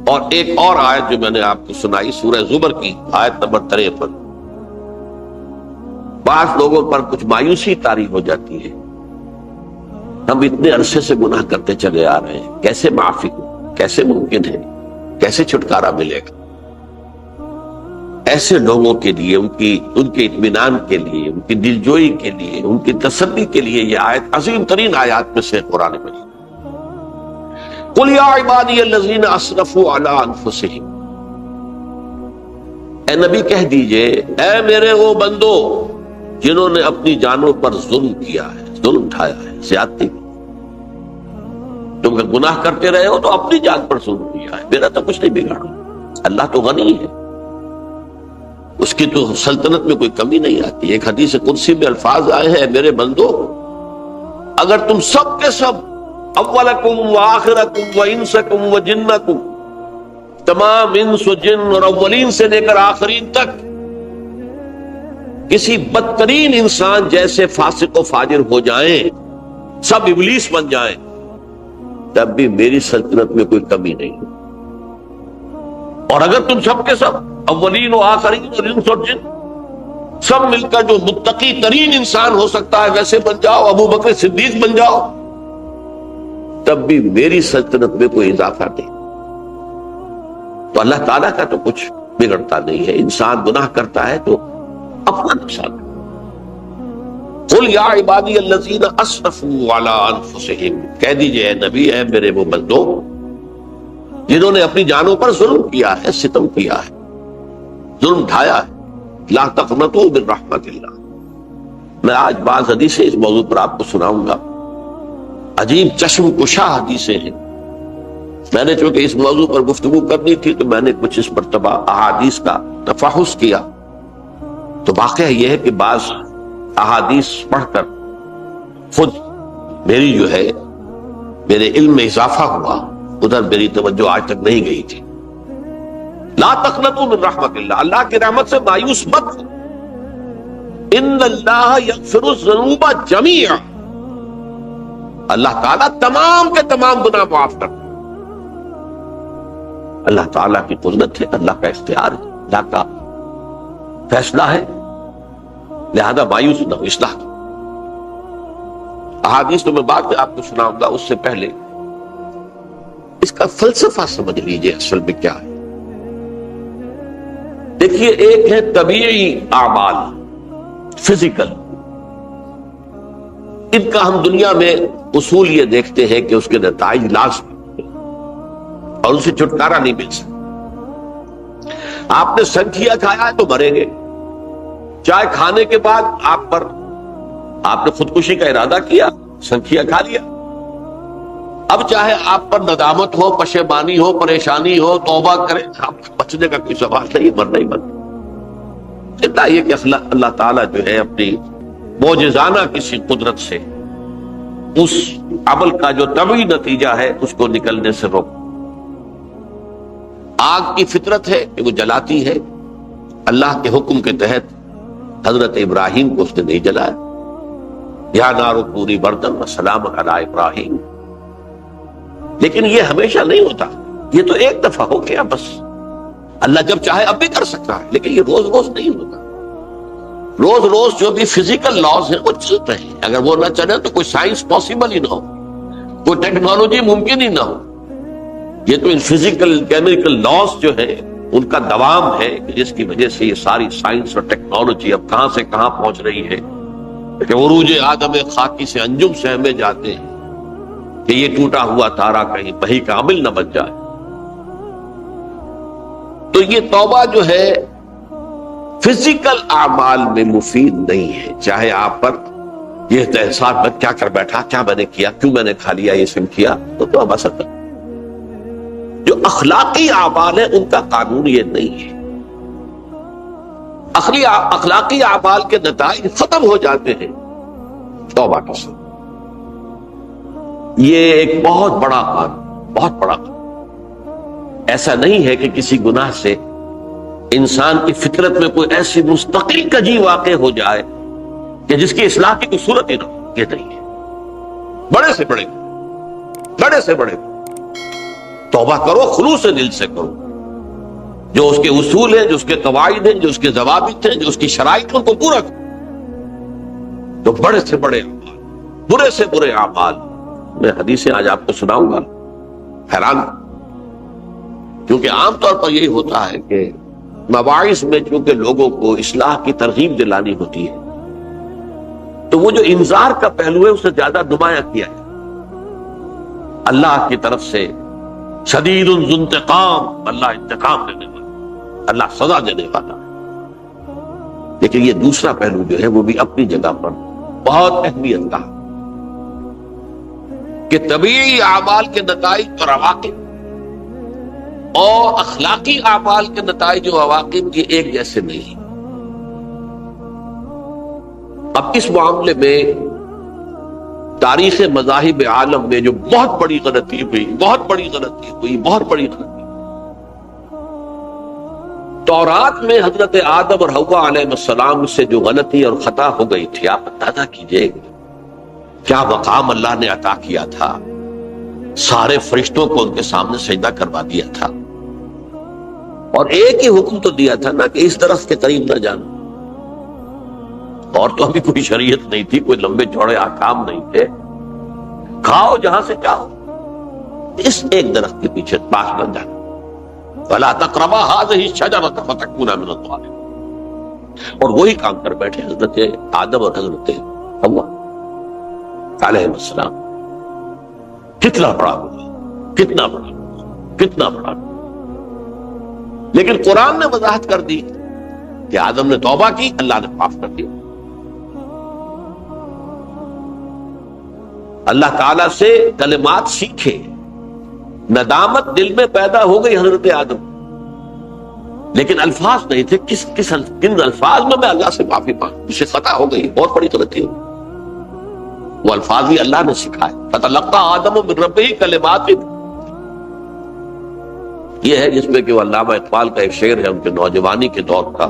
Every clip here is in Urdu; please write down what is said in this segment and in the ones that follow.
اور ایک اور آیت جو میں نے آپ کو سنائی سورہ زمر کی آیت نمبر 53، بعض لوگوں پر کچھ مایوسی طاری ہو جاتی ہے، ہم اتنے عرصے سے گناہ کرتے چلے آ رہے ہیں، کیسے معافی ہو، کیسے ممکن ہے، کیسے چھٹکارا ملے گا؟ ایسے لوگوں کے لیے ان کے اطمینان کے لیے، ان کی دلجوئی کے لیے، ان کی تسلی کے لیے یہ آیت عظیم ترین آیات میں سے قرآن مجید۔ قل یا عبادی الذین اسرفوا علی انفسہم، اے نبی کہہ دیجئے اے میرے وہ بندو جنہوں نے اپنی جانوں پر ظلم کیا ہے، ظلم اٹھایا ہے، زیادتی کی۔ تم اگر گناہ کرتے رہے ہو تو اپنی جان پر ظلم کیا ہے، میرا تو کچھ نہیں بگاڑا۔ اللہ تو غنی ہے، اس کی تو سلطنت میں کوئی کمی نہیں آتی۔ ایک حدیث قدسی میں الفاظ آئے ہیں، اے میرے بندو اگر تم سب کے سب، اولکم و آخرکم و انسکم و جنکم، تمام انس و جن اور اولین سے لے کر آخرین تک کسی بدترین انسان جیسے فاسق و فاجر ہو جائیں، سب ابلیس بن جائیں، تب بھی میری سلطنت میں کوئی کمی نہیں۔ اور اگر تم سب کے سب اولین و آخرین اور انس اور جن سب مل کر جو متقی ترین انسان ہو سکتا ہے ویسے بن جاؤ، ابو بکر صدیق بن جاؤ، تب بھی میری سلطنت میں کوئی اضافہ نہیں۔ تو اللہ تعالیٰ کا تو کچھ بگڑتا نہیں ہے، انسان گناہ کرتا ہے تو اپنا نقصان۔ قل یا عبادی الذین اسرفوا علی انفسہم، کہہ دیجئے اے نبی اے میرے وہ بندو جنہوں نے اپنی جانوں پر ظلم کیا ہے، ستم کیا ہے، ظلم ڈھایا ہے، لا تقنطوا من رحمت اللہ۔ میں آج بعض حدیثیں اس موضوع پر آپ کو سناؤں گا، عجیب چشم کشا حدیثیں ہیں۔ میں نے چونکہ اس موضوع پر گفتگو کرنی تھی تو میں نے کچھ اس مرتبہ احادیث کا تفحص کیا، تو واقعہ یہ ہے کہ بعض احادیث پڑھ کر خود میری جو ہے میرے علم میں اضافہ ہوا، ادھر میری توجہ آج تک نہیں گئی تھی۔ لا تقنطوا من رحمت اللہ، اللہ کی رحمت سے مایوس مت ہو۔ ان اللہ یغفر الذنوب جميعا، اللہ تعالیٰ تمام کے تمام گناہ معاف کرتا ہے۔ اللہ تعالیٰ کی قدرت ہے، اللہ کا اختیار ہے، اللہ کا فیصلہ ہے، لہذا مایوس نہ ہو، اصلاح کرو۔ احادیث تو میں بعد میں آپ کو سناؤں گا، اس سے پہلے اس کا فلسفہ سمجھ لیجئے اصل میں کیا ہے۔ دیکھیے، ایک ہے طبیعی اعمال، فزیکل، ان کا ہم دنیا میں اصول یہ دیکھتے ہیں کہ اس کے نتائج لازم اور ان سے چھٹکارا نہیں مل سکتا۔ آپ نے سنکھیا کھایا ہے تو مریں گے، چائے کھانے کے بعد آپ نے خودکشی کا ارادہ کیا، سنکھیا کھا لیا، اب چاہے آپ پر ندامت ہو، پشیمانی ہو، پریشانی ہو، توبہ کریں، آپ بچنے کا کوئی سوال نہیں، مرنا ہی مرنا۔ اتنا یہ کہ اللہ تعالیٰ جو ہے اپنی معجزانہ کسی قدرت سے اس عمل کا جو طبعی نتیجہ ہے اس کو نکلنے سے روک۔ آگ کی فطرت ہے کہ وہ جلاتی ہے، اللہ کے حکم کے تحت حضرت ابراہیم کو اس نے نہیں جلایا، یا نار کونی بردن وسلام علی ابراہیم۔ لیکن یہ ہمیشہ نہیں ہوتا، یہ تو ایک دفعہ ہو گیا بس۔ اللہ جب چاہے اب بھی کر سکتا ہے، لیکن یہ روز روز نہیں ہوتا۔ روز روز جو بھی فزیکل لاز ہیں وہ چلتے ہیں، اگر وہ نہ چلے تو کوئی سائنس پاسبل ہی نہ ہو، کوئی ٹیکنالوجی ممکن ہی نہ ہو۔ یہ تو ان فزیکل کیمیکل لاز جو ہے ان کا دوام ہے جس کی وجہ سے یہ ساری سائنس اور ٹیکنالوجی اب کہاں سے کہاں پہنچ رہی ہے کہ عروج آدم خاکی سے انجم سہمے جاتے ہیں کہ یہ ٹوٹا ہوا تارا کہیں بہی کا عمل نہ بن جائے۔ تو یہ توبہ جو ہے فزیکل اعمال میں مفید نہیں ہے، چاہے آپ پر یہ احساس میں کیا کر بیٹھا، کیا میں نے کیا، کیوں میں نے کھا لیا، یہ سن کیا، تو توبہ اثر کر۔ جو اخلاقی اعمال ہیں ان کا قانون یہ نہیں ہے، اخلاقی اعمال کے نتائج ختم ہو جاتے ہیں توبہ کے ساتھ۔ یہ ایک بہت بڑا قانون، بہت بڑا قانون۔ ایسا نہیں ہے کہ کسی گناہ سے انسان کی فطرت میں کوئی ایسی مستقل کجی واقع ہو جائے کہ جس کی اصلاح کی کوئی صورت ہی نہ ہو، یہ نہیں ہے۔ بڑے سے بڑے توبہ کرو، خلوص دل سے کرو، جو اس کے اصول ہیں، جو اس کے قواعد ہیں، جو اس کے ضوابط ہیں، جو اس کی شرائط ہیں، ان کو پورا کرو۔ تو بڑے سے بڑے اعمال، برے سے برے اعمال، میں حدیثیں آج آپ کو سناؤں گا، حیران، کیونکہ عام طور پر یہی ہوتا ہے کہ مواعظ میں چونکہ لوگوں کو اصلاح کی ترغیب دلانی ہوتی ہے، تو وہ جو انذار کا پہلو ہے اسے زیادہ نمایاں کیا ہے۔ اللہ کی طرف سے شدید ذو انتقام، اللہ انتقام دینے والا، اللہ سزا دینے والا ہے۔ لیکن یہ دوسرا پہلو جو ہے وہ بھی اپنی جگہ پر بہت اہمیت کا، کہ طبیعی اعمال کے نتائج اور عواقب اور اخلاقی اعمال کے نتائج و عواقب کی ایک جیسے نہیں۔ اب اس معاملے میں تاریخ مذاہب عالم میں جو بہت بڑی غلطی ہوئی، بہت بڑی غلطی ہوئی، بہت بڑی غلطی، تورات میں حضرت آدم اور حوا علیہ السلام سے جو غلطی اور خطا ہو گئی تھی، آپ اندازہ کیجئے کیا مقام اللہ نے عطا کیا تھا، سارے فرشتوں کو ان کے سامنے سجدہ کروا دیا تھا، اور ایک ہی حکم تو دیا تھا نا کہ اس درخت کے قریب نہ جانا، اور تو ابھی کوئی شریعت نہیں تھی، کوئی لمبے چوڑے احکام نہیں تھے، کھاؤ جہاں سے چاہو، اس ایک درخت کے پیچھے پاس نہ جانا، وَلَا تَقْرَبَا هَٰذِهِ الشَّجَرَةَ فَتَكُونَا مِنَ الظَّالِمِينَ۔ اور وہی کام کر بیٹھے حضرت آدم اور حضرت حوا علیہ السلام۔ کتنا بڑا گناہ، کتنا بڑا گناہ، کتنا بڑا گناہ۔ لیکن قرآن نے وضاحت کر دی کہ آدم نے توبہ کی، اللہ نے معاف کر دیا۔ اللہ تعالیٰ سے کلمات سیکھے، ندامت دل میں پیدا ہو گئی حضرت آدم، لیکن الفاظ نہیں تھے، کن الفاظ میں اللہ سے معافی مانگوں، مجھ سے خطا ہو گئی، بہت بڑی غلطی ہو، وہ الفاظ بھی اللہ نے سکھائے، فَتَلَقَّىٰ آدَمُ مِن رَبِّهِ كَلِمَاتٍ۔ یہ ہے جس میں کہ وہ علامہ اقبال کا ایک شعر ہے ان کے نوجوانی کے دور کا،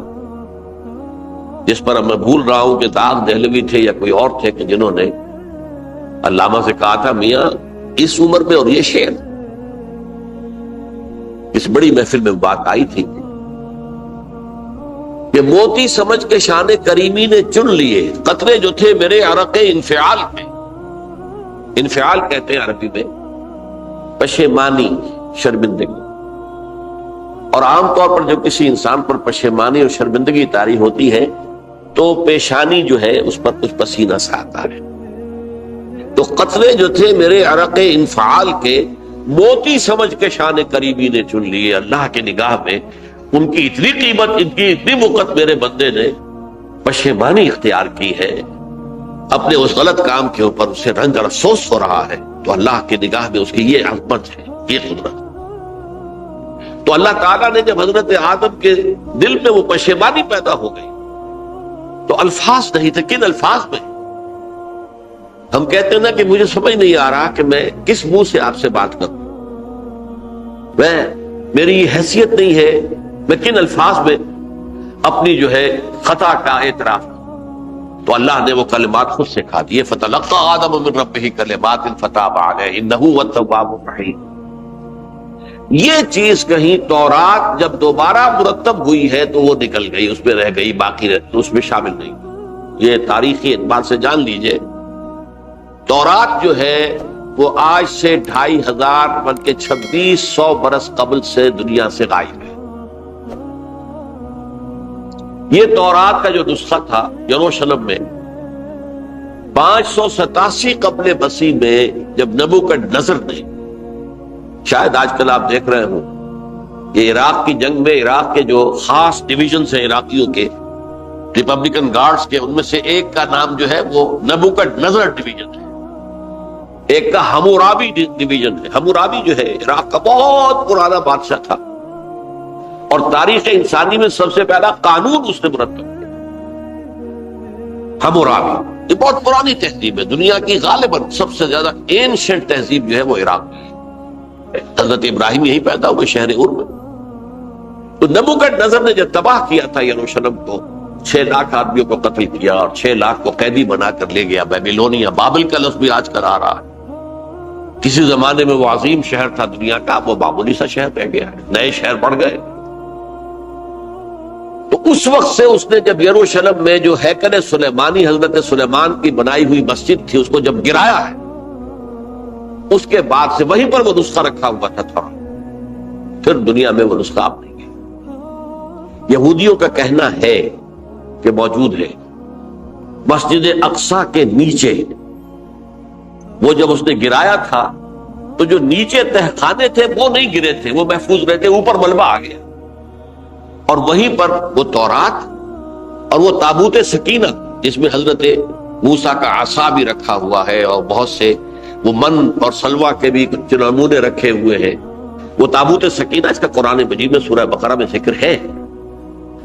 جس پر میں بھول رہا ہوں کہ داغ دہلوی تھے یا کوئی اور تھے، کہ جنہوں نے علامہ سے کہا تھا میاں اس عمر میں اور یہ شعر، اس بڑی محفل میں بات آئی تھی کہ موتی سمجھ کے شان کریمی نے چن لیے، قطرے جو تھے میرے عرق انفعال کے، انفعال کہتے ہیں عربی میں پشیمانی، شرمندگی، اور عام طور پر جب کسی انسان پر پشیمانی اور شرمندگی طاری ہوتی ہے تو پیشانی جو ہے اس پر کچھ پسینہ سا آتا ہے، تو قطرے جو تھے میرے عرق انفعال کے، موتی سمجھ کے شان کریمی نے چن لیے، اللہ کی نگاہ میں ان کی اتنی قیمت، ان کی اتنی وقت میرے بندے نے پشیمانی اختیار کی ہے، اپنے اس غلط کام کے اوپر اسے رنج اور افسوس ہو رہا ہے، تو اللہ کی نگاہ میں اس کی یہ عظمت ہے، یہ قدرت۔ تو اللہ تعالیٰ نے جب حضرت آدم کے دل میں وہ پشیمانی پیدا ہو گئی تو الفاظ نہیں تھے، کن الفاظ میں؟ ہم کہتے ہیں نا کہ مجھے سمجھ نہیں آ رہا کہ میں کس منہ سے آپ سے بات کروں، میری یہ حیثیت نہیں ہے، میں کن الفاظ میں اپنی جو ہے خطا کا اعتراف کروں؟ تو اللہ نے وہ کلمات خود سکھا دیے، فَتَلَقَّىٰ آدَمُ مِن رَبِّهِ كَلِمَاتٍ فَتَابَ عَلَيْهِ إِنَّهُ هُوَ التَّوَّابُ الرَّحِيمُ۔ یہ چیز کہیں تورات جب دوبارہ مرتب ہوئی ہے تو وہ نکل گئی، اس میں رہ گئی، باقی اس میں شامل نہیں۔ یہ تاریخی اعتبار سے جان لیجئے، تورات جو ہے وہ آج سے 2500 بلکہ 2600 برس قبل سے دنیا سے غائب ہے۔ یہ تورات کا جو نسخہ تھا یروشلم میں 587 قبل مسیح میں، جب نبوکدنضر نے، شاید آج کل آپ دیکھ رہے ہوں کہ عراق کی جنگ میں عراق کے جو خاص ڈویژنز ہیں عراقیوں کے، ریپبلکن گارڈز کے، ان میں سے ایک کا نام جو ہے وہ نبوکدنضر ڈویژن ہے، ایک کا حمورابی ڈویژن ہے۔ حمورابی جو ہے عراق کا بہت پرانا بادشاہ تھا، اور تاریخ انسانی میں سب سے پہلا قانون اس نے مرتب کیا، حمورابی۔ یہ بہت پرانی تہذیب ہے، دنیا کی غالباً سب سے زیادہ اینشنٹ تہذیب جو ہے وہ عراق کی ہے۔ حضرت ابراہیم یہی پیدا ہوئے شہر عر میں۔ تو نبوکدنضر نے جب تباہ کیا تھا یروشلم کو، 6 لاکھ آدمیوں کو قتل کیا اور 6 لاکھ کو قیدی بنا کر لے گیا بیبیلونیا، بابل کا لفظ بھی آج کل آ رہا ہے۔ کسی زمانے میں وہ عظیم شہر تھا دنیا کا، وہ معمولی سا شہر رہ گیا ہے، نئے شہر بڑھ گئے۔ تو اس وقت سے اس نے جب یروشلم میں جو ہیکل سلیمانی حضرت سلیمان کی بنائی ہوئی مسجد تھی اس کو جب گرایا ہے، اس کے بعد سے وہیں پر وہ نسخہ رکھا ہوا تھا تھوڑا، پھر دنیا میں وہ نسخہ آپ نہیں گیا۔ یہودیوں کا کہنا ہے کہ موجود ہے مسجد اقصی کے نیچے، وہ جب اس نے گرایا تھا تو جو نیچے تہخانے تھے وہ نہیں گرے تھے، وہ محفوظ رہے تھے، اوپر ملبہ آ گیا، اور وہیں پر وہ تورات اور وہ تابوت سکینہ جس میں حضرت موسیٰ کا عصا بھی رکھا ہوا ہے اور بہت سے وہ من اور سلوہ کے بھی کچھ نمونے رکھے ہوئے ہیں، وہ تابوت سکینہ اس کا قرآن مجید میں سورہ بقرہ میں ذکر ہے،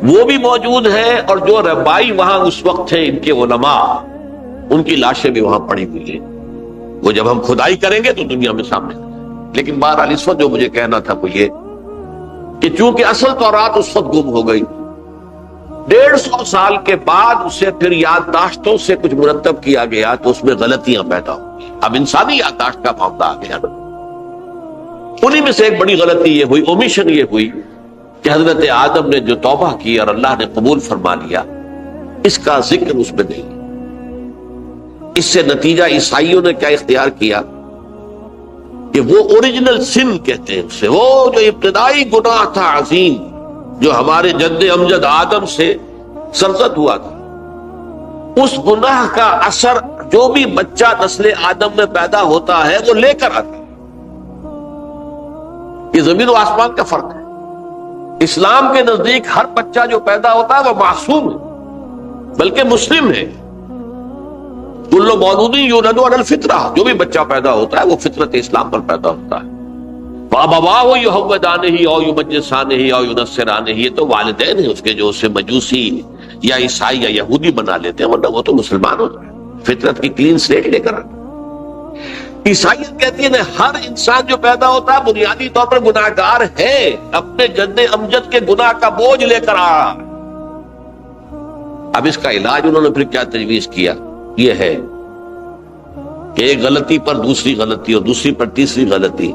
وہ بھی موجود ہے، اور جو ربائی وہاں اس وقت تھے ان کے علماء، ان کی لاشیں بھی وہاں پڑی ہوئی ہیں، وہ جب ہم کھدائی کریں گے تو دنیا میں سامنے۔ لیکن بہرحال اس وقت جو مجھے کہنا تھا وہ یہ کہ چونکہ اصل تورات اس وقت گم ہو گئی، 150 سال کے بعد اسے پھر یادداشتوں سے کچھ مرتب کیا گیا تو اس میں غلطیاں پیدا ہوئی۔ اب انسانی یادداشت کا معاملہ آ گیا نا، انہی میں سے ایک بڑی غلطی یہ ہوئی، اومیشن یہ ہوئی کہ حضرت آدم نے جو توبہ کی اور اللہ نے قبول فرما لیا، اس کا ذکر اس میں نہیں۔ اس سے نتیجہ عیسائیوں نے کیا اختیار کیا کہ وہ اوریجنل سن کہتے ہیں اسے، وہ جو ابتدائی گناہ تھا عظیم جو ہمارے جد امجد آدم سے سرزد ہوا تھا، اس گناہ کا اثر جو بھی بچہ نسل آدم میں پیدا ہوتا ہے وہ لے کر آتا ہے۔ یہ زمین و آسمان کا فرق ہے۔ اسلام کے نزدیک ہر بچہ جو پیدا ہوتا ہے وہ معصوم ہے، بلکہ مسلم ہے۔ کل مولود یولد علی الفطرہ، جو بھی بچہ پیدا ہوتا ہے وہ فطرت اسلام پر پیدا ہوتا ہے۔ فَأَبَوَاهُ يُهَوِّدَانِهِ أَوْ يُمَجِّسَانِهِ أَوْ يُنَصِّرَانِهِ، یہ تو والدین ہیں اس کے جو اسے مجوسی یا عیسائی یا یہودی بنا لیتے ہیں، ورنہ وہ تو مسلمان ہوتا ہے، فطرت کی کلین سلیٹ لے کر آتا ہے۔ عیسائیت کہتی ہے ہر انسان جو پیدا ہوتا ہے بنیادی طور پر گناہگار ہے، اپنے جد امجد کے گناہ کا بوجھ لے کر آ رہا ہے۔ اب اس کا علاج انہوں نے پھر کیا تجویز کیا، یہ ہے کہ ایک غلطی پر دوسری غلطی اور دوسری پر تیسری غلطی،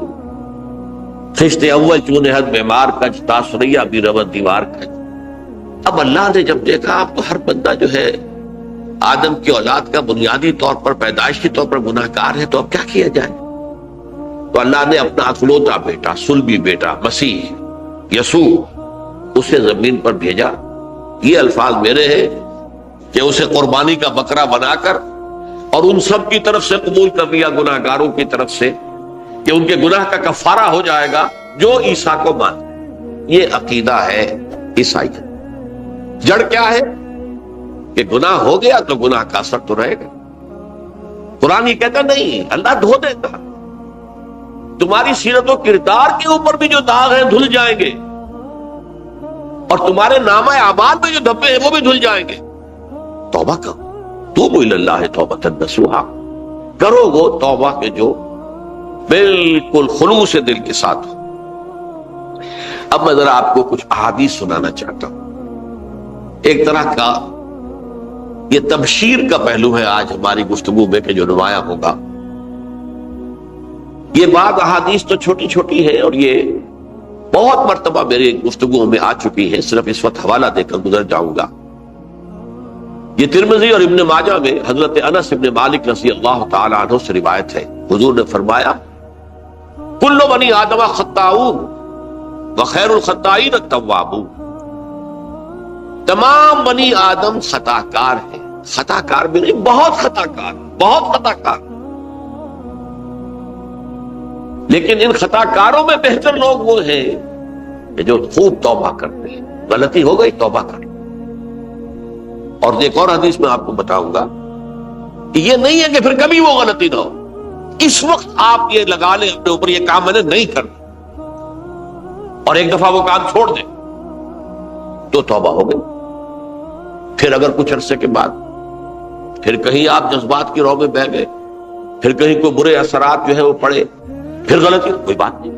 خشت اول چون حد بیمار کج تاثریہ بھی ربط دیوار کج۔ اب اللہ نے جب دیکھا اب تو ہر بندہ جو ہے آدم کی اولاد کا بنیادی طور پر پیدائشی طور پر گناہ گار ہے، تو اب کیا کیا جائے؟ تو اللہ نے اپنا اکلوتا بیٹا، صلبی بیٹا مسیح یسوع اسے زمین پر بھیجا۔ یہ الفاظ میرے ہیں کہ اسے قربانی کا بکرا بنا کر اور ان سب کی طرف سے قبول کر لیا، گناہ گاروں کی طرف سے، کہ ان کے گناہ کا کفارہ ہو جائے گا جو عیسیٰ کو مان۔ یہ عقیدہ ہے عیسائیت۔ جڑ کیا ہے کہ گناہ ہو گیا تو گناہ کا اثر تو رہے گا۔ قرآن یہ کہتا نہیں، اللہ دھو دے گا، تمہاری سیرت و کردار کے اوپر بھی جو داغ ہیں دھل جائیں گے، اور تمہارے نامہ اعمال میں جو دھبے ہیں وہ بھی دھل جائیں گے۔ توبہ کرو، توبوا الی اللہ توبۃ نصوحا، کرو وہ توبہ کے جو بالکل خلوص دل کے ساتھ ہو۔ اب میں ذرا آپ کو کچھ احادیث سنانا چاہتا ہوں۔ ایک طرح کا یہ تبشیر کا پہلو ہے آج ہماری گفتگو میں کہ جو نمایاں ہوگا۔ یہ بعض احادیث تو چھوٹی چھوٹی ہے اور یہ بہت مرتبہ میری گفتگو میں آ چکی ہے، صرف اس وقت حوالہ دے کر گزر جاؤں گا۔ یہ ترمذی اور ابن ماجہ میں حضرت انس ابن مالک رضی اللہ تعالی عنہ سے روایت ہے، حضور نے فرمایا کل بنی آدم خطاؤون وخیر الخطائین التوابون، تمام بنی آدم خطا کار ہیں، خطا کار بھی نہیں، بہت خطا کار، بہت خطا کار، لیکن ان خطا کاروں میں بہتر لوگ وہ ہیں کہ جو خوب توبہ کرتے ہیں۔ غلطی ہو گئی توبہ کر۔ اور ایک اور حدیث میں آپ کو بتاؤں گا کہ یہ نہیں ہے کہ پھر کبھی وہ غلطی نہ ہو، اس وقت آپ یہ لگا لیں اپنے اوپر یہ کام میں نے نہیں کرنا، اور ایک دفعہ وہ کام چھوڑ دیں تو توبہ ہو گئی۔ پھر اگر کچھ عرصے کے بعد پھر کہیں آپ جذبات کی رو میں بہہ گئے، پھر کہیں کوئی برے اثرات جو ہے وہ پڑے، پھر غلطی، کوئی بات نہیں،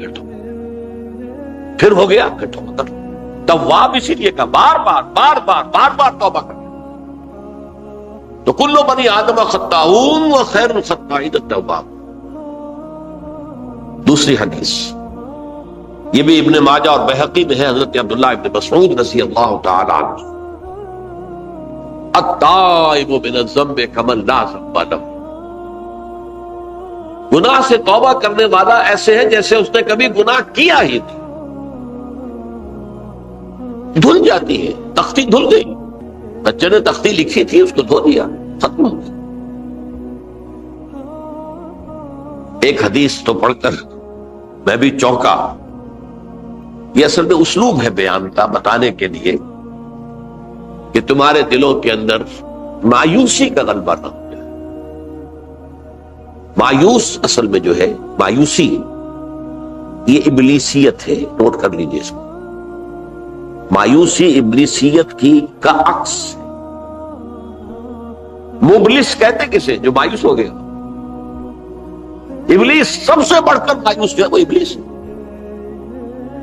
پھر ہو گیا، پھر توبہ کر۔ تواب اسی لیے کہا بار بار بار بار بار بار توبہ کر۔ تو کل بنی آدم خطاؤون وخیر الخطائین التواب۔ دوسری حدیث یہ بھی ابن ماجہ اور بہقی میں ہے، حضرت عبداللہ ابن مسعود رضی اللہ تعالی عنہ، التائب من الذنب کمن لا ذنب لہ، گناہ سے توبہ کرنے والا ایسے ہے جیسے اس نے کبھی گناہ کیا ہی نہیں۔ دھل جاتی ہے، تختی دھل گئی، بچے نے تختی لکھی تھی اس کو دھو دیا، ختم ہو گئی۔ ایک حدیث تو پڑھ کر میں بھی چونکا، یہ اصل میں اسلوب ہے بیان کا، بتانے کے لیے کہ تمہارے دلوں کے اندر مایوسی کا غلبہ نہ ہو جائے۔ مایوس اصل میں جو ہے مایوسی، یہ ابلیسیت ہے، نوٹ کر لیجیے اس کو۔ مایوسی ابلیسیت کی کا عکس ہے۔ مبلس کہتے کسے؟ جو مایوس ہو گیا۔ ابلیس سب سے بڑھ کر مایوس جو ہے وہ ابلیس ہے،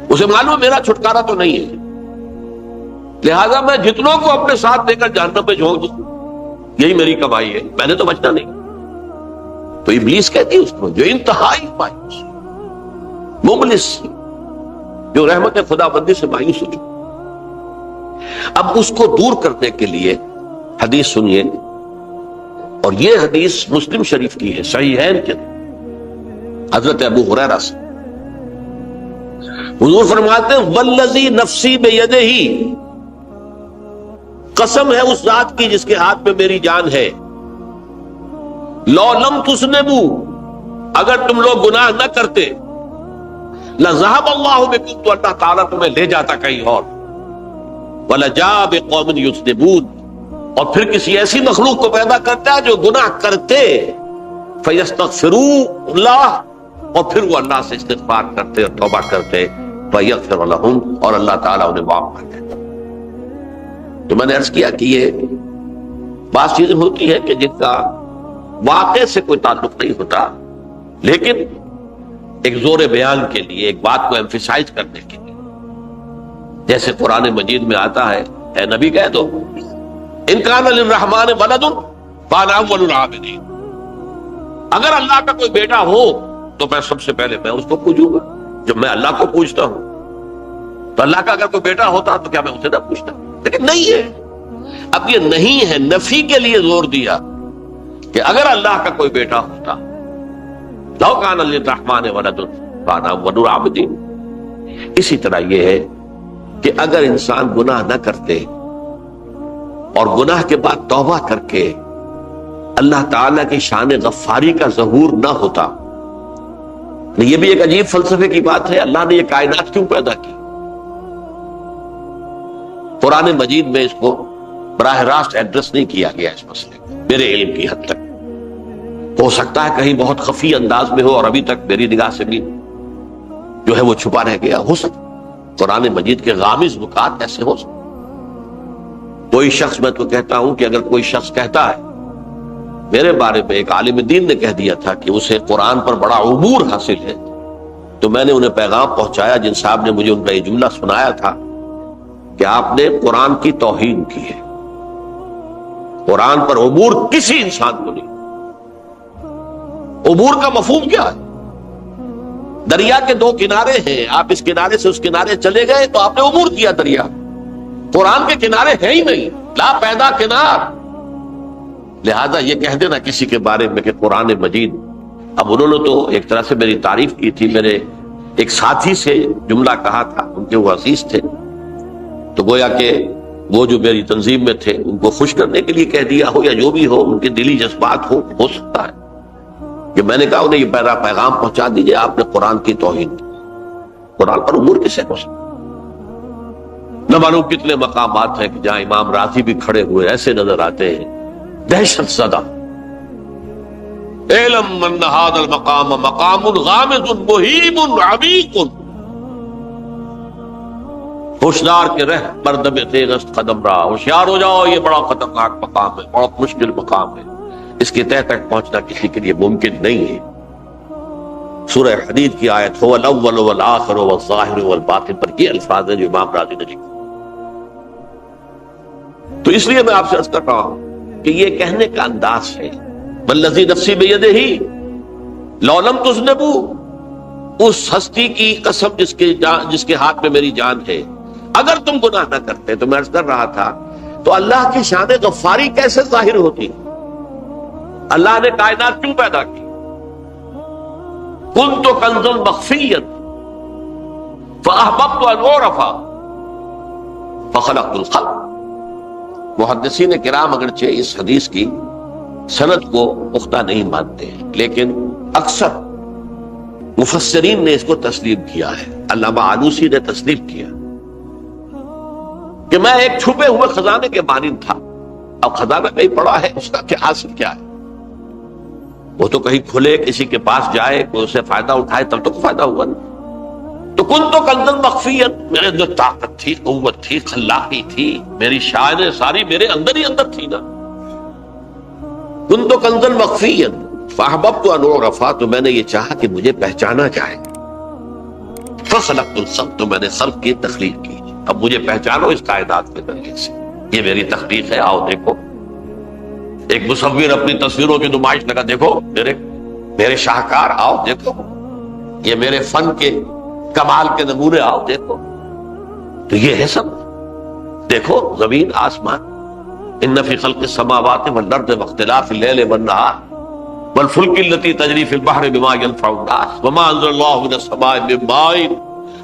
اسے معلوم میرا چھٹکارا تو نہیں ہے، لہذا میں جتنوں کو اپنے ساتھ لے کر جہنم پہ جھونک دوں یہی میری کمائی ہے، میں نے تو بچنا نہیں۔ تو ابلیس کہتی ہے اس کو جو انتہائی مایوس، مبلس، جو رحمت خدا بندی سے مایوس ہو چکا۔ اب اس کو دور کرنے کے لیے حدیث سنیے، اور یہ حدیث مسلم شریف کی ہے، صحیحین کے حضرت ابو ہریرہ سے حضور فرماتے ہیں والذی نفسی بیدہ، قسم ہے اس ذات کی جس کے ہاتھ میں میری جان ہے، لو لم تذنبوا، اگر تم لوگ گناہ نہ کرتے، لذهب اللہ بکم، تو اللہ تعالیٰ تمہیں لے جاتا کہیں اور، ولجاء بقوم یذنبون، اور پھر کسی ایسی مخلوق کو پیدا کرتا ہے جو گناہ کرتے، فیستغفروا اللہ، اور پھر وہ اللہ سے استغفار کرتے اور توبہ کرتے، فیغفر لہم، اور اللہ تعالیٰ انہیں معاف کر دیتا۔ تو میں نے عرض کیا کہ یہ بعض چیزیں ہوتی ہیں کہ جن کا واقع سے کوئی تعلق نہیں ہوتا، لیکن ایک زور بیان کے لیے، ایک بات کو ایمفیسائز کرنے کے لیے، جیسے قرآن مجید میں آتا ہے، اے نبی کہہ دو ان کان للرحمن ولد فانا اول العابدین، اگر اللہ کا کوئی بیٹا ہو تو میں سب سے پہلے میں اس کو پوجوں گا، جب میں اللہ کو پوجتا ہوں تو اللہ کا اگر کوئی بیٹا ہوتا تو کیا میں اسے نہ پوچھتا؟ لیکن نہیں ہے۔ اب یہ نہیں ہے، نفی کے لیے زور دیا کہ اگر اللہ کا کوئی بیٹا ہوتا، لو کان للرحمن ولد فانا اول العابدین۔ اسی طرح یہ ہے کہ اگر انسان گناہ نہ کرتے اور گناہ کے بعد توبہ کر کے اللہ تعالیٰ کی شان غفاری کا ظہور نہ ہوتا، یہ بھی ایک عجیب فلسفے کی بات ہے، اللہ نے یہ کائنات کیوں پیدا کی؟ قرآن مجید میں اس کو براہ راست ایڈریس نہیں کیا گیا اس مسئلے کو، میرے علم کی حد تک، ہو سکتا ہے کہیں بہت خفی انداز میں ہو اور ابھی تک میری نگاہ سے بھی جو ہے وہ چھپا رہ گیا، ہو سکتا قرآن مجید کے غامض نکات ایسے ہو سکتے۔ کوئی شخص، میں تو کہتا ہوں کہ اگر کوئی شخص کہتا ہے، میرے بارے میں ایک عالم دین نے کہہ دیا تھا کہ اسے قرآن پر بڑا عبور حاصل ہے، تو میں نے انہیں پیغام پہنچایا، جن صاحب نے مجھے ان کا یہ جملہ سنایا تھا کہ آپ نے قرآن کی توہین کی ہے، قرآن پر عبور کسی انسان کو نہیں۔ عبور کا مفہوم کیا ہے؟ دریا کے دو کنارے ہیں، آپ اس کنارے سے اس کنارے چلے گئے تو آپ نے عبور کیا دریا۔ قرآن کے کنارے ہیں ہی نہیں، لا پیدا کنار۔ لہذا یہ کہہ دینا کسی کے بارے میں کہ قرآن مجید، اب انہوں نے تو ایک طرح سے میری تعریف کی تھی، میرے ایک ساتھی سے جملہ کہا تھا، ان کے وہ عزیز تھے، تو گویا کہ وہ جو میری تنظیم میں تھے ان کو خوش کرنے کے لیے کہہ دیا ہو، یا جو بھی ہو، ان کے دلی جذبات ہو سکتا ہے کہ میں نے کہا انہیں یہ پیغام پہنچا دیجئے، آپ نے قرآن کی توہین کی۔ قرآن پر عبور کسے ہو سکتا؟ نہ معلوم کتنے مقامات ہیں کہ جہاں امام راضی بھی کھڑے ہوئے ایسے نظر آتے ہیں، دہشت زدہ، اعلم ان هذا المقام مقام غامض مہیب عمیق، ہوشیار کے رہ مردم تیغست قدم رہا، ہوشیار ہو جاؤ، یہ بڑا خطرناک مقام ہے، بہت مشکل مقام ہے، اس کی تہ تک پہنچنا کسی کے لیے ممکن نہیں ہے۔ سورہ حدید کی آیت هو الاول والآخر والظاہر والباطن پر یہ الفاظ ہیں جو امام راضی نے لکھے۔ تو اس لیے میں آپ سے عرض کر رہا ہوں کہ یہ کہنے کا انداز ہے، والذی نفسی بیدہ لو لم تذنبوا، اس ہستی کی قسم جس کے ہاتھ میں میری جان ہے، اگر تم گناہ نہ کرتے، تو میں عرض کر رہا تھا تو اللہ کی شان غفاری کیسے ظاہر ہوتی؟ اللہ نے کائنات کیوں پیدا کی؟ کنت کنز مخفیا فاحببت ان اعرف فخلقت الخلق۔ محدثین کرام اگرچہ اس حدیث کی سند کو پختہ نہیں مانتے، لیکن اکثر مفسرین نے اس کو تسلیم کیا ہے۔ علامہ آلوسی نے تسلیم کیا کہ میں ایک چھپے ہوئے خزانے کے مانند تھا، اب خزانہ کہیں پڑا ہے، اس کا کیا حاصل کیا ہے؟ وہ تو کہیں کھلے، کسی کے پاس جائے، کوئی اسے فائدہ اٹھائے، تب تو فائدہ ہوا نا۔ تو کن تو کنزن مخفیت، میرے اندر طاقت تھی، قوت تھی، خلاقی تھی، میری شان ساری میرے اندر ہی اندر تھی نا۔ کن تو کنزن مخفیت فاحببت ان اعرف، تو میں نے یہ چاہا کہ مجھے پہچانا جائے۔ فخلقت الخلق، تو میں نے خلق کی تخلیق کی، اب مجھے پہچانو اس کائنات کے ذریعے سے، یہ میری تخلیق ہے، آؤ دیکھو۔ ایک مصور اپنی تصویروں کی نمائش لگا، دیکھو میرے شاہکار، آؤ دیکھو، یہ میرے فن کے کمال کے نمونے، آؤ دیکھو۔ تو یہ ہے سب، دیکھو زمین آسمان، ان فی خلق السماوات والارض واختلاف اللیل والنہار والفلک التی تجری فی البحر بما ینفع الناس وما انزل اللہ من السماء من ماء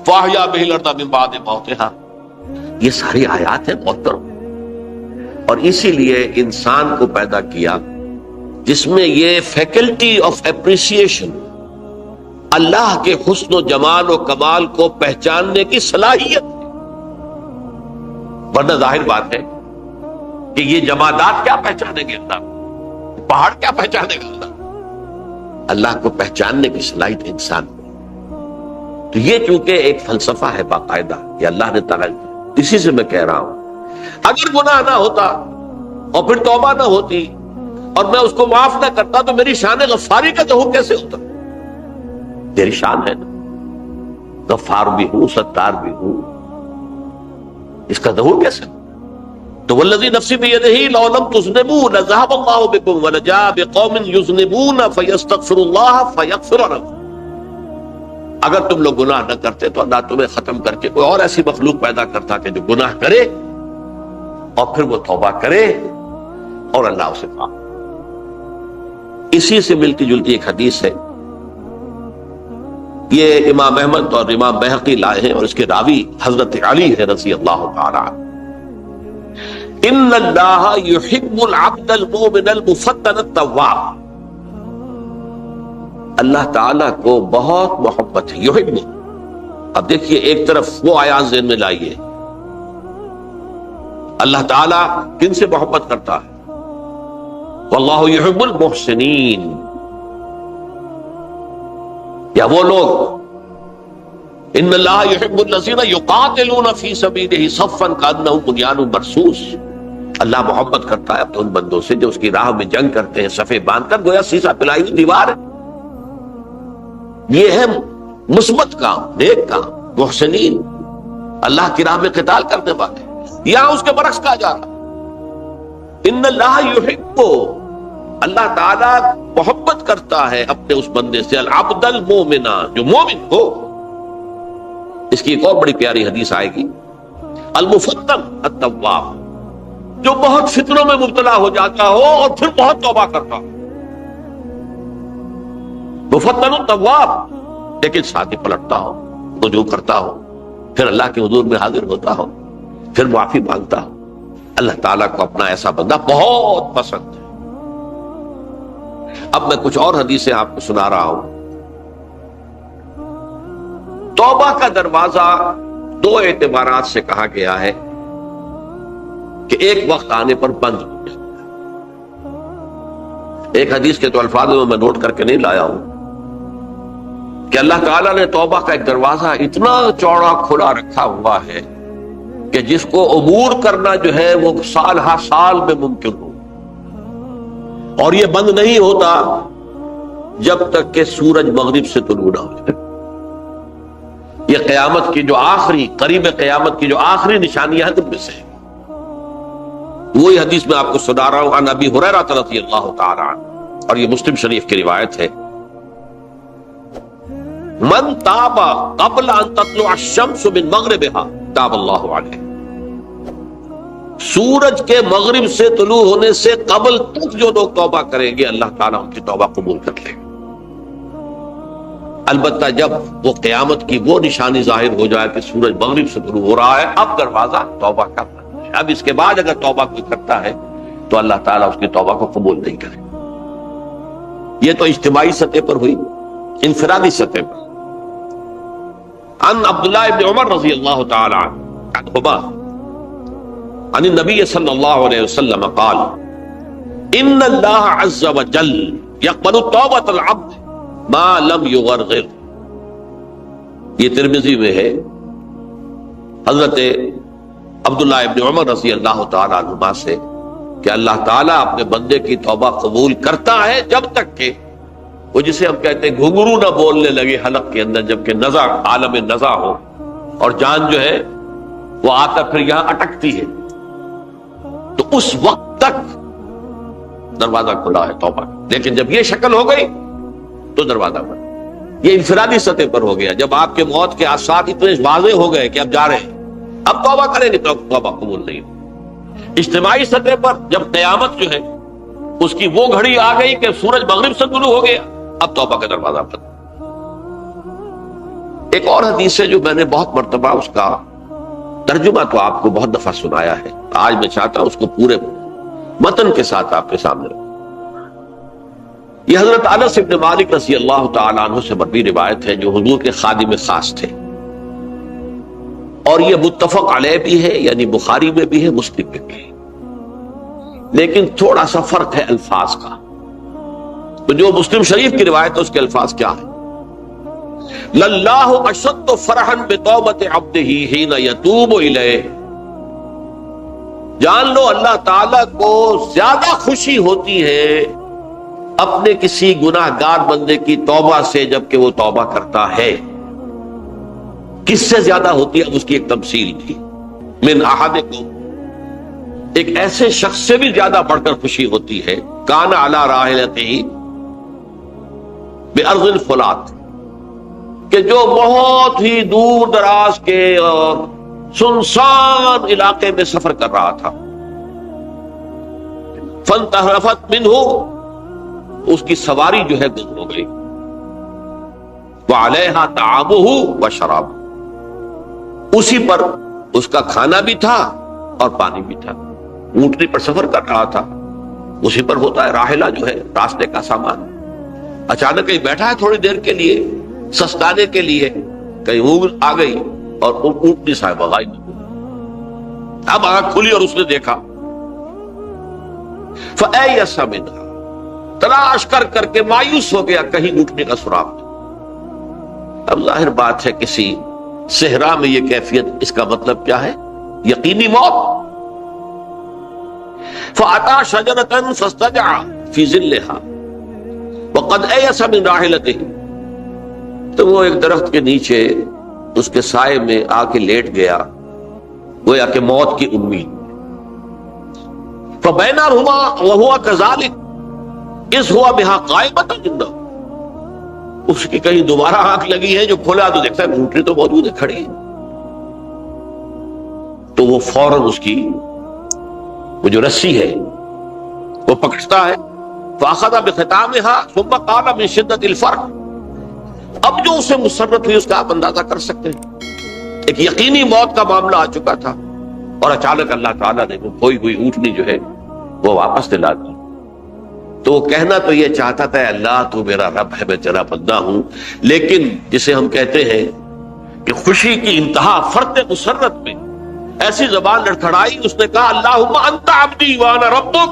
فاحیا بہ الارض من بعد موتها۔ یہ ساری آیات ہیں محترم، اور اسی لیے انسان کو پیدا کیا جس میں یہ فیکلٹی آف اپریسیشن، اللہ کے حسن و جمال و کمال کو پہچاننے کی صلاحیت ہے۔ ورنہ ظاہر بات ہے کہ یہ جمادات کیا پہچانیں گے اللہ، پہاڑ کیا پہچانے گا اللہ؟ اللہ کو پہچاننے کی صلاحیت انسان میں۔ تو یہ چونکہ ایک فلسفہ ہے باقاعدہ کہ اللہ نے تعالیٰ، اسی سے میں کہہ رہا ہوں اگر گناہ نہ ہوتا اور پھر توبہ نہ ہوتی اور میں اس کو معاف نہ کرتا تو میری شان غفاری کا ظہور کیسے ہوتا؟ میری شان ہے نا، غفار بھی ہوں، ستار بھی ہوں، اس کا ظہور کیسے؟ تو والذی نفسی بیدہ لو لم تذنبوا لذهب اللہ بکم ولجاء بقوم یذنبون فیستغفر اللہ فیغفر لهم۔ اگر تم لوگ گناہ نہ کرتے تو اللہ تمہیں ختم کر کے کوئی اور ایسی مخلوق پیدا کرتا کہ جو گناہ کرے اور پھر وہ توبہ کرے اور اللہ اسے معاف۔ اسی سے ملتی جلتی ایک حدیث ہے، یہ امام احمد اور امام بہقی لائے ہیں، اور اس کے راوی حضرت علی ہے رضی اللہ تعالی عنہ۔ ان اللہ یحب العبد المؤمن المفتن التواب، اللہ تعالیٰ کو بہت محبت ہے، یحب۔ اب دیکھیے ایک طرف وہ آیات ذہن میں لائیے، اللہ تعالیٰ کن سے محبت کرتا ہے؟ واللہ یحب المحسنین، یا وہ لوگ ان اللہ یحب الذین یقاتلون فی سبیلہ صفا کانہم بنیان مرصوص، اللہ محبت کرتا ہے اپنے ان بندوں سے جو اس کی راہ میں جنگ کرتے ہیں صفے باندھ کر، گویا سیسا پلائی ہوئی دیوار ہے۔ یہ ہے مثبت کام، نیک کام، محسنین، اللہ کی راہ میں قتال کرنے والے۔ یہاں اس کے برعکس کہا جا رہا ان اللہ یحب، اللہ تعالیٰ محبت کرتا ہے اپنے اس بندے سے، العبد المومن، جو مومن ہو۔ اس کی ایک اور بڑی پیاری حدیث آئے گی، المفتن التواب، جو بہت فتنوں میں مبتلا ہو جاتا ہو اور پھر بہت توبہ کرتا ہو، مفتن التواب، لیکن ساتھ ہی پلٹتا ہو، رجوع کرتا ہو، پھر اللہ کے حضور میں حاضر ہوتا ہو، پھر معافی مانگتا ہو۔ اللہ تعالیٰ کو اپنا ایسا بندہ بہت پسند ہے۔ اب میں کچھ اور حدیثیں آپ کو سنا رہا ہوں۔ توبہ کا دروازہ دو اعتبارات سے کہا گیا ہے کہ ایک وقت آنے پر بند ہو جائے۔ ایک حدیث کے تو الفاظ میں نوٹ کر کے نہیں لایا ہوں کہ اللہ تعالیٰ نے توبہ کا ایک دروازہ اتنا چوڑا کھلا رکھا ہوا ہے کہ جس کو عبور کرنا جو ہے وہ سال ہر سال میں ممکن ہو، اور یہ بند نہیں ہوتا جب تک کہ سورج مغرب سے طلوع نہ ہو جائے۔ یہ قیامت کی جو آخری، قریب قیامت کی جو آخری نشانیاں ہیں ان میں سے وہی حدیث میں آپ کو سنا رہا ہوں، عن ابی ہریرہ رضی اللہ تعالی عنہ، اور یہ مسلم شریف کی روایت ہے۔ من تاب قبل ان تطلع الشمس من مغربها تاب اللہ علیہ، سورج کے مغرب سے طلوع ہونے سے قبل تک جو لوگ توبہ کریں گے اللہ تعالیٰ ان کی توبہ قبول کر لے گا۔ البتہ جب وہ قیامت کی وہ نشانی ظاہر ہو جائے کہ سورج مغرب سے طلوع ہو رہا ہے، اب دروازہ توبہ کا بند ہے۔ اب اس کے بعد اگر توبہ کوئی کرتا ہے تو اللہ تعالیٰ اس کی توبہ کو قبول نہیں کرے۔ یہ تو اجتماعی سطح پر ہوئی، انفرادی سطح پر۔ عن عبداللہ ابن عمر رضی اللہ تعالی عنہما عن النبی صلی اللہ علیہ وسلم قال ان اللہ عز وجل یقبل توبۃ العبد ما لم یغرغر۔ یہ ترمذی میں ہے، حضرت عبداللہ ابن عمر رضی اللہ تعالی عنہما سے کہ اللہ تعالیٰ اپنے بندے کی توبہ قبول کرتا ہے جب تک کہ وہ جسے ہم کہتے ہیں گھنگرو نہ بولنے لگے حلق کے اندر، جبکہ نزع عالم نزع ہو اور جان جو ہے وہ آتا پھر یہاں اٹکتی ہے، تو اس وقت تک دروازہ کھلا ہے توبہ کا۔ لیکن جب یہ شکل ہو گئی تو دروازہ بند۔ یہ انفرادی سطح پر ہو گیا، جب آپ کے موت کے آثار اتنے واضح ہو گئے کہ اب جا رہے ہیں، اب توبہ کریں گے تو توبہ قبول نہیں ہو۔ اجتماعی سطح پر جب قیامت جو ہے اس کی وہ گھڑی آ گئی کہ سورج مغرب سے طلوع ہو گیا، اب توبہ کا دروازہ بند۔ ایک اور حدیث ہے جو میں نے بہت مرتبہ اس کا ترجمہ تو آپ کو بہت دفعہ سنایا ہے، آج میں چاہتا ہوں اس کو پورے متن کے ساتھ آپ کے سامنے رکھوں۔ یہ حضرت انس بن مالک رضی اللہ تعالیٰ عنہ سے مروی روایت ہے، جو حضور کے خادم خاص تھے، اور یہ متفق علیہ بھی ہے، یعنی بخاری میں بھی ہے، مسلم میں بھی ہے، لیکن تھوڑا سا فرق ہے الفاظ کا۔ تو جو مسلم شریف کی روایت ہے اس کے الفاظ کیا ہے؟ للہ اشد فرحا بتوبۃ عبدہ حین یتوب الیہ۔ جان لو اللہ تعالیٰ کو زیادہ خوشی ہوتی ہے اپنے کسی گناہ گار بندے کی توبہ سے جبکہ وہ توبہ کرتا ہے۔ کس سے زیادہ ہوتی ہے؟ اس کی ایک تمثیل تھی، من احدکم، ایک ایسے شخص سے بھی زیادہ بڑھ کر خوشی ہوتی ہے، کان علی راحلتہ بأرض الفلات، کہ جو بہت ہی دور دراز کے اور سنسان علاقے میں سفر کر رہا تھا، فانتحرفت منہ، اس کی سواری جو ہے گم ہو گئی، وعلیہا طعامہ وشرابہ، اسی پر اس کا کھانا بھی تھا اور پانی بھی تھا۔ اونٹنی پر سفر کر رہا تھا، اسی پر ہوتا ہے راحلہ جو ہے راستے کا سامان۔ اچانک کہیں بیٹھا ہے تھوڑی دیر کے لیے سستانے کے لیے، کہیں اونگ آ گئی اور اونٹنی صاحبہ غائب۔ اب آنکھ کھلی اور اس نے دیکھا، فَأَيَّسَ مِنْهَا، تلاش کر کر کے مایوس ہو گیا، کہیں اونٹنی کا سراغ نہیں۔ اب ظاہر بات ہے کسی صحرا میں یہ کیفیت، اس کا مطلب کیا ہے؟ یقینی موت۔ فَأَتَى شَجَرَةً فَاسْتَجَعَ فِي ظِلِّهَا وَقَدْ أَيَسَ مِنْ رَاحِلَتِهِ، تو وہ ایک درخت کے نیچے اس کے سائے میں آ کے لیٹ گیا، گویا کہ موت کی امید۔ فَبَيْنَهُمَا وَهُوَ كَذَلِكَ إِذْ هُوَ بِهَا قَائِمَةٌ عِندَهُ، اس کی کہیں دوبارہ آنکھ لگی ہے، جو کھولا تو دیکھتا ہے اونٹنی تو موجود ہے، کھڑی ہے، تو وہ فوراً اس کی وہ جو رسی ہے وہ پکڑتا ہے، فَأَخَذَ بِخِتَامِهَا ثُمَّ قَالَ مِن شِدَّةِ الْفَرْقِ، اب جو اسے مسرت ہوئی اس کا آپ اندازہ کر سکتے ہیں، ایک یقینی موت کا معاملہ آ چکا تھا، اور اچانک اللہ تعالیٰ نے وہ کھوئی ہوئی اونٹنی جو ہے وہ واپس دلا دی۔ تو وہ کہنا تو یہ چاہتا تھا، اللہ تو میرا رب ہے، میں تیرا بندہ ہوں، لیکن جسے ہم کہتے ہیں کہ خوشی کی انتہا فرط مسرت میں ایسی زبان لڑکھڑائی، اس نے کہا اللہم انت عبدی وانا ربک،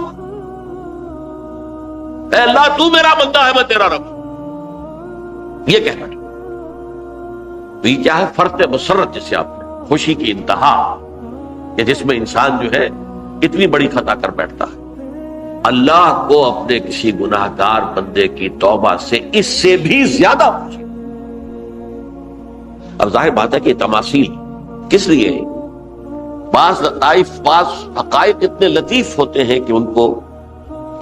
اے اللہ تو میرا بندہ ہے، میں تیرا رب ہوں، یہ کہنا چاہتا۔ تو یہ کیا ہے؟ فرط مسرت، جسے آپ خوشی کی انتہا، کہ جس میں انسان جو ہے اتنی بڑی خطا کر بیٹھتا ہے۔ اللہ کو اپنے کسی گناہ گار بندے کی توبہ سے اس سے بھی زیادہ خوشی۔ اب ظاہر بات ہے کہ تماثیل کس لیے؟ بعض لطائف، بعض حقائق اتنے لطیف ہوتے ہیں کہ ان کو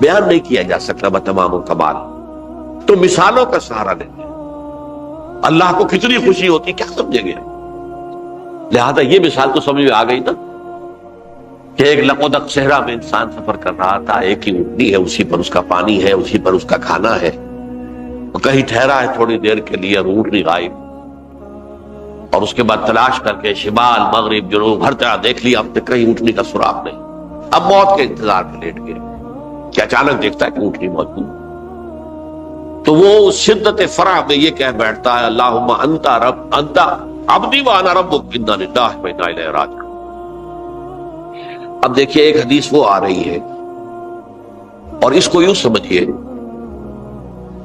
بیان نہیں کیا جا سکتا بتمام کمال، تو مثالوں کا سہارا لیتے ہیں۔ اللہ کو کتنی خوشی ہوتی، کیا سمجھیں گے؟ لہذا یہ مثال تو سمجھ میں آ گئی نا کہ ایک لقودق صحرا میں انسان سفر کر رہا تھا، ایک ہی اونٹنی ہے، اسی پر اس کا پانی ہے، اسی پر اس کا کھانا ہے، کہیں ٹھہرا ہے تھوڑی دیر کے لیے، اونٹنی غائب، اور اس کے بعد تلاش کر کے شمال مغرب جنوب ہر طرح دیکھ لیا، اب تک کہیں اونٹنی کا سراغ نہیں۔ اب موت کے انتظار میں لیٹ گئے کہ اچانک دیکھتا ہے کہ اونٹنی موجود، تو وہ شدت فرح میں یہ کہہ بیٹھتا ہے اللہم انت رب انت عبدی وانا ربک انا للہ و انا الیہ راجعون۔ اب دیکھیے ایک حدیث وہ آ رہی ہے، اور اس کو یوں سمجھیے،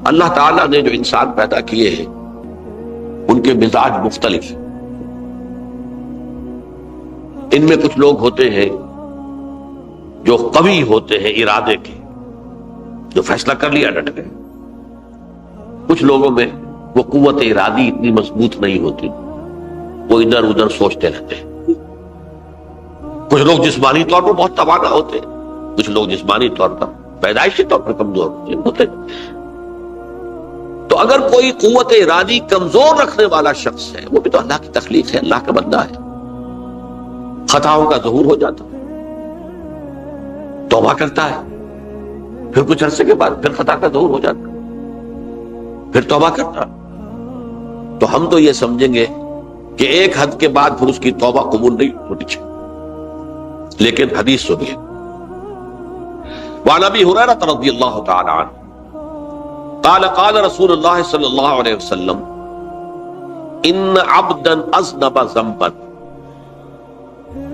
اللہ تعالیٰ نے جو انسان پیدا کیے ہیں ان کے مزاج مختلف، ان میں کچھ لوگ ہوتے ہیں جو قوی ہوتے ہیں ارادے کے، جو فیصلہ کر لیا ڈٹ گئے، کچھ لوگوں میں وہ قوت ارادی اتنی مضبوط نہیں ہوتی، وہ ادھر ادھر سوچتے رہتے ہیں، کچھ لوگ جسمانی طور پر بہت توانا ہوتے ہیں، کچھ لوگ جسمانی طور پر پیدائشی طور پر کمزور ہوتے ہیں۔ تو اگر کوئی قوت ارادی کمزور رکھنے والا شخص ہے، وہ بھی تو اللہ کی تخلیق ہے، اللہ کا بندہ ہے، خطاؤں کا ظہور ہو جاتا ہے، توبہ کرتا ہے، پھر کچھ عرصے کے بعد پھر خطا کا ظہور ہو جاتا ہے، پھر توبہ کرتا ہے، تو ہم تو یہ سمجھیں گے کہ ایک حد کے بعد پھر اس کی توبہ قبول نہیں ہوتی چاہیے۔ لیکن حدیث سنیے، وعن ابی ہریرہ رضی اللہ تعالی عنہ قال قال رسول اللہ صلی اللہ علیہ وسلم ان عبدا اذنب ذنبا،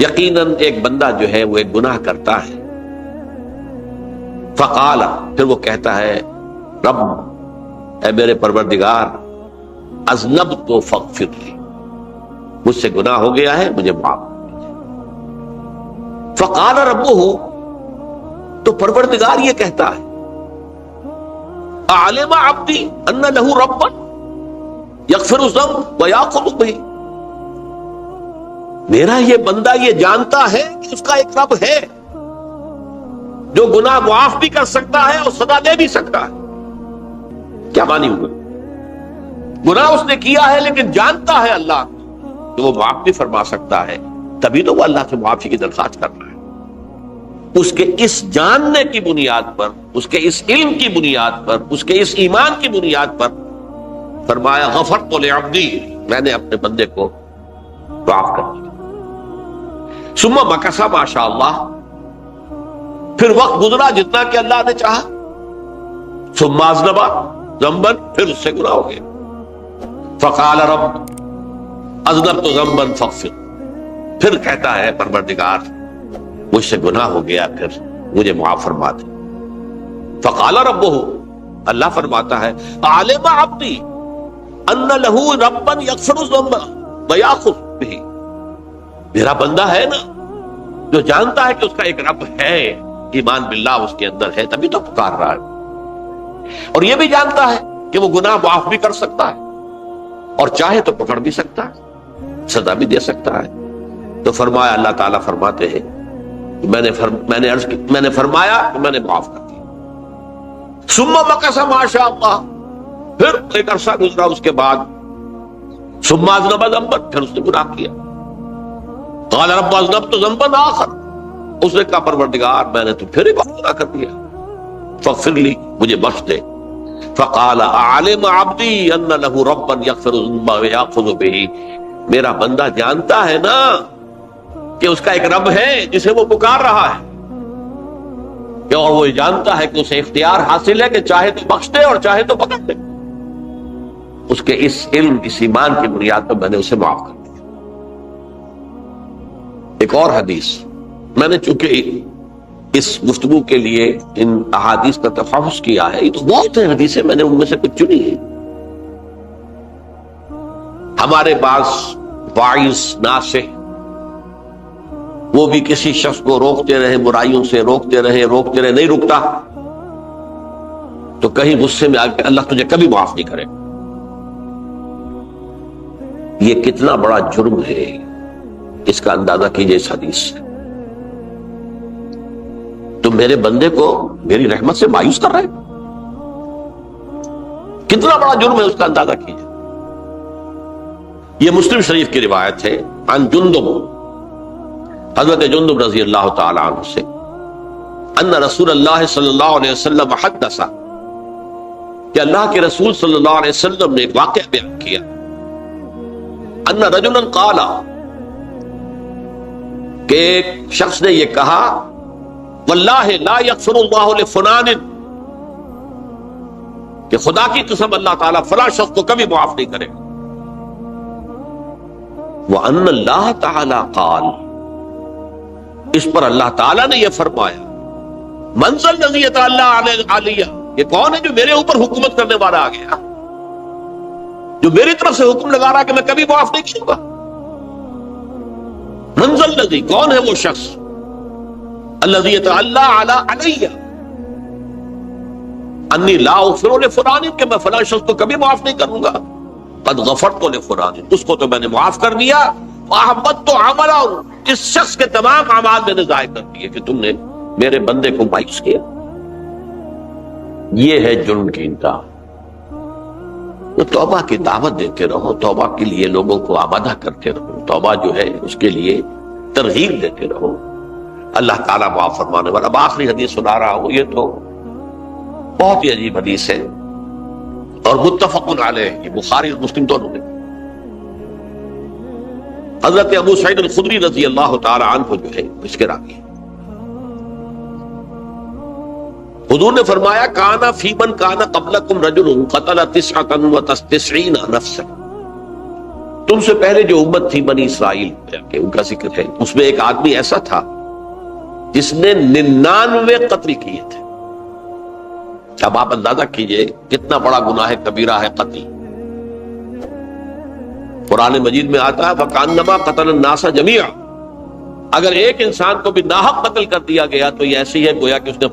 یقیناً ایک بندہ جو ہے وہ ایک گناہ کرتا ہے، فقال، پھر وہ کہتا ہے رب، اے میرے پروردگار، اذنبت فاغفر لی، مجھ سے گناہ ہو گیا ہے، مجھے معاف۔ فقال ربہ، تو پروردگار یہ کہتا ہے اعلم عبدی ان لہ ربا یغفر الذنب ویاخذ بہ، میرا یہ بندہ یہ جانتا ہے کہ اس کا ایک رب ہے جو گناہ معاف بھی کر سکتا ہے اور سزا دے بھی سکتا ہے۔ کیا معنی ہوگا؟ گناہ اس نے کیا ہے لیکن جانتا ہے اللہ کہ وہ معاف بھی فرما سکتا ہے، تبھی تو وہ اللہ سے معافی کی درخواست کر رہا ہے۔ اس کے اس جاننے کی بنیاد پر، اس کے اس علم کی بنیاد پر، اس کے اس ایمان کی بنیاد پر فرمایا غفرت لعبدی، میں نے اپنے بندے کو معاف کر دیا۔ ثم مکث ما شاء اللہ، پھر وقت گزرا جتنا کہ اللہ نے چاہا، ثم اذنب ذنبا، پھر اس سے گناہ ہو گیا، فقال رب اذنبت ذنبا فاغفر، پھر کہتا ہے پروردگار مجھ سے گناہ ہو گیا، پھر مجھے معاف فرما دے۔ فقال ربہ، اللہ فرماتا ہے عالم عبدی ان لہ ربا یغفر الذنب ویاخذ بہ، میرا بندہ ہے نا جو جانتا ہے کہ اس کا ایک رب ہے، ایمان باللہ اس کے اندر ہے، تبھی تو پکار رہا ہے، اور یہ بھی جانتا ہے کہ وہ گناہ معاف بھی کر سکتا ہے اور چاہے تو پکڑ بھی سکتا ہے، سزا بھی دے سکتا ہے۔ تو فرمایا، اللہ تعالیٰ فرماتے ہیں میں نے فرمایا کہ میں نے معاف کر دیا۔ ثم مکث ما شاء اللہ، پھر ایک عرصہ گزرا اس کے بعد، ثم اذنب ذنبا، پھر اس نے گناہ کیا، قال رب اذنبت ذنبا آخر، اس نے کہا پروردگار میں نے تو پھر ایک اور گناہ کر دیا، فاغفر لی، مجھے بخش دے۔ فقال اعلم عبدی ان لہ ربا یغفر الذنب ویاخذ بہ، میرا بندہ جانتا ہے نا کہ اس کا ایک رب ہے جسے وہ پکار رہا ہے، اور وہ جانتا ہے کہ اسے اختیار حاصل ہے کہ چاہے تو بخش دے اور چاہے تو پکڑ دے۔ اس کے اس علم، اس ایمان کی بنیاد پر میں نے اسے معاف کر دیا۔ ایک اور حدیث، میں نے چونکہ اس گفتگو کے لیے ان احادیث کا تفحص کیا ہے، یہ تو بہت ہیں حدیثیں، میں نے ان میں سے کچھ چنی ہے۔ ہمارے پاس واعظ ناصح، وہ بھی کسی شخص کو روکتے رہے، برائیوں سے روکتے رہے، نہیں رکتا تو کہیں غصے میں آ کے اللہ تجھے کبھی معاف نہیں کرے۔ یہ کتنا بڑا جرم ہے، اس کا اندازہ کیجئے اس حدیث سے۔ تو میرے بندے کو میری رحمت سے مایوس کر رہے، کتنا بڑا جرم ہے اس کا اندازہ کیجئے۔ یہ مسلم شریف کی روایت ہے عن جندب، حضرت جندب رضی اللہ تعالی عنہ سے، ان رسول اللہ صلی اللہ علیہ وسلم حدث، کہ اللہ کے رسول صلی اللہ علیہ وسلم نے ایک واقعہ بیان کیا، ان رجلا قال، کہ ایک شخص نے یہ کہا، واللہ لا یغفر اللہ لفلان، کہ خدا کی قسم اللہ تعالیٰ فلاں شخص کو کبھی معاف نہیں کرے گا، وَأَنَّ اللَّهَ تَعَالَى قَالَ، اس پر اللہ تعالیٰ نے یہ فرمایا، مَنْ ذَا الَّذِي يَتَعَلَّىٰ عَلَيَّ، یہ کون ہے جو میرے اوپر حکومت کرنے والا آ گیا، جو میری طرف سے حکم لگا رہا کہ میں کبھی معاف نہیں کروں گا۔ مَنْ ذَا الَّذِي، کون ہے وہ شخص، الَّذِي يَتَعَلَّىٰ عَلَيَّ اَنِّي لَا أَغْفِرُ لِفُلَانٍ، کہ میں فلاں شخص کو کبھی معاف نہیں کروں گا، قد غفرت لفلان، اس کو تو میں نے معاف کر دیا، وَأَحْبَطْتُ عَمَلَهُ، اس شخص کے تمام اعمال میں نے ضائع کر دیے کہ تم نے میرے بندے کو مایوس کیا۔ یہ ہے جرم کی انتہا۔ تو توبہ کی دعوت دیتے رہو، توبہ کے لیے لوگوں کو آمادہ کرتے رہو، توبہ جو ہے اس کے لیے ترغیب دیتے رہو، اللہ تعالیٰ معاف فرمانے والا۔ اب آخری حدیث سنا رہا ہوں، یہ تو بہت ہی عجیب حدیث ہے اور متفق علیہ، یہ بخاری اور مسلم دونوں میں۔ حضرت ابو سعید الخدری رضی اللہ تعالی عنہ جو ہے اس کے راوی، حضور نے فرمایا، کانا فی من کانا قبلکم رجل قتل 99 نفسا، تم سے پہلے جو امت تھی بنی اسرائیل کہ ان کا ذکر ہے، اس میں ایک آدمی ایسا تھا جس نے 99 قتل کیے تھے۔ اب آپ اندازہ کیجئے کتنا بڑا گناہ کبیرہ ہے قتل۔ قرآن مجید میں آتا ہے وَكَأَنَّمَا قَتَلَ النَّاسَ جَمِيعًا، اگر ایک انسان کو بھی ناحق قتل کر دیا گیا تو یہ ایسی ہے گویا کہ اس نے